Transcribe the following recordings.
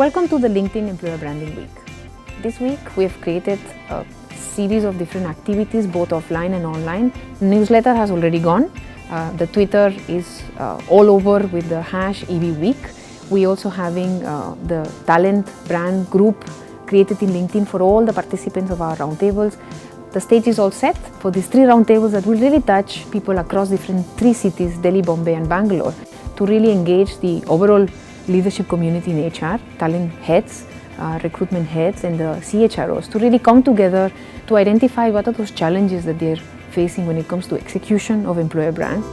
Welcome to the LinkedIn Employer Branding Week. This week we have created a series of different activities, both offline and online. Newsletter has already gone. The Twitter is all over with the hash EBWeek. We also having the talent brand group created in LinkedIn for all the participants of our roundtables. The stage is all set for these 3 roundtables that will really touch people across different 3 cities, Delhi, Bombay and Bangalore, to really engage the overall leadership community in HR, talent heads, recruitment heads and the CHROs to really come together to identify what are those challenges that they're facing when it comes to execution of employer brand.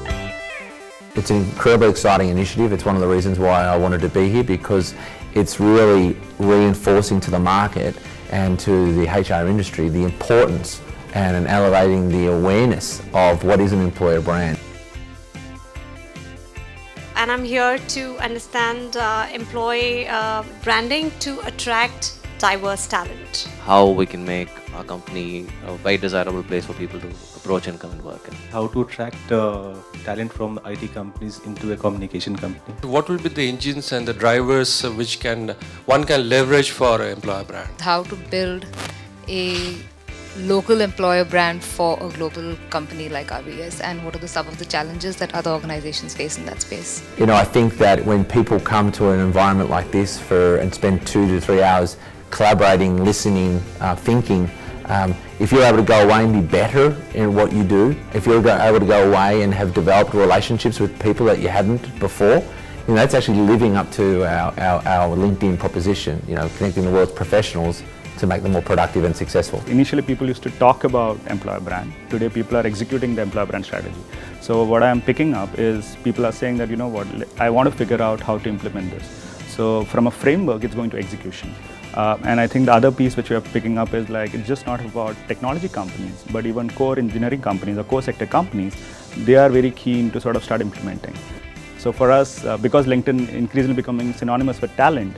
It's an incredibly exciting initiative. It's one of the reasons why I wanted to be here, because it's really reinforcing to the market and to the HR industry the importance and elevating the awareness of what is an employer brand. And I'm here to understand employee branding to attract diverse talent. How we can make our company a very desirable place for people to approach and come and work in. How to attract talent from IT companies into a communication company. What will be the engines and the drivers which one can leverage for an employer brand? How to build a local employer brand for a global company like RBS, and what are some of the challenges that other organizations face in that space? You know, I think that when people come to an environment like this and spend 2 to 3 hours collaborating, listening, thinking, if you're able to go away and be better in what you do, if you're able to go away and have developed relationships with people that you hadn't before, you know, that's actually living up to our LinkedIn proposition, you know, connecting the world's professionals to make them more productive and successful. Initially, people used to talk about employer brand. Today, people are executing the employer brand strategy. So what I am picking up is people are saying that, you know what, I want to figure out how to implement this. So from a framework, it's going to execution. And I think the other piece which we are picking up is like, it's just not about technology companies, but even core engineering companies or core sector companies, they are very keen to sort of start implementing. So for us, because LinkedIn increasingly becoming synonymous with talent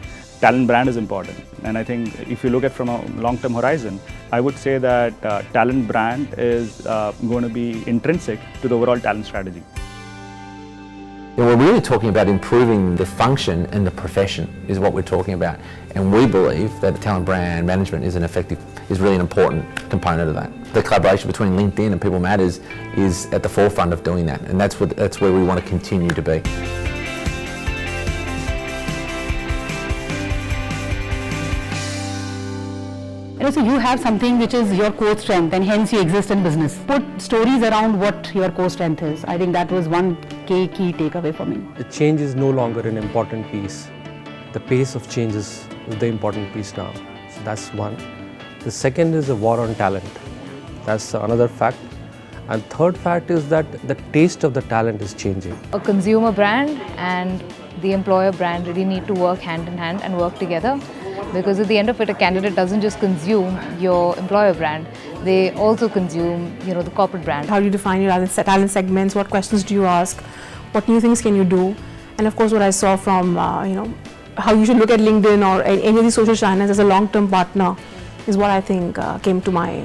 brand is important. And I think if you look at from a long-term horizon, I would say that talent brand is going to be intrinsic to the overall talent strategy. You know, we're really talking about improving the function and the profession is what we're talking about. And we believe that talent brand management is really an important component of that. The collaboration between LinkedIn and People Matters is at the forefront of doing that. And that's where we want to continue to be. So you have something which is your core strength, and hence you exist in business. Put stories around what your core strength is. I think that was one key takeaway for me. The change is no longer an important piece. The pace of change is the important piece now. So that's one. The second is a war on talent. That's another fact. And third fact is that the taste of the talent is changing. A consumer brand and the employer brand really need to work hand in hand and work together, because at the end of it, a candidate doesn't just consume your employer brand, they also consume, you know, the corporate brand. How do you define your talent segments? What questions do you ask? What new things can you do? And of course, what I saw from, you know, how you should look at LinkedIn or any of these social channels as a long-term partner is what I think came to my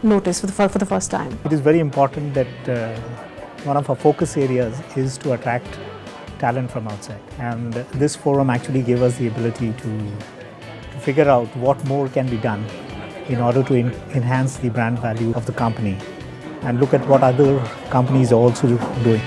notice for the first time. It is very important that one of our focus areas is to attract talent from outside. And this forum actually gave us the ability to figure out what more can be done in order to enhance the brand value of the company and look at what other companies are also doing.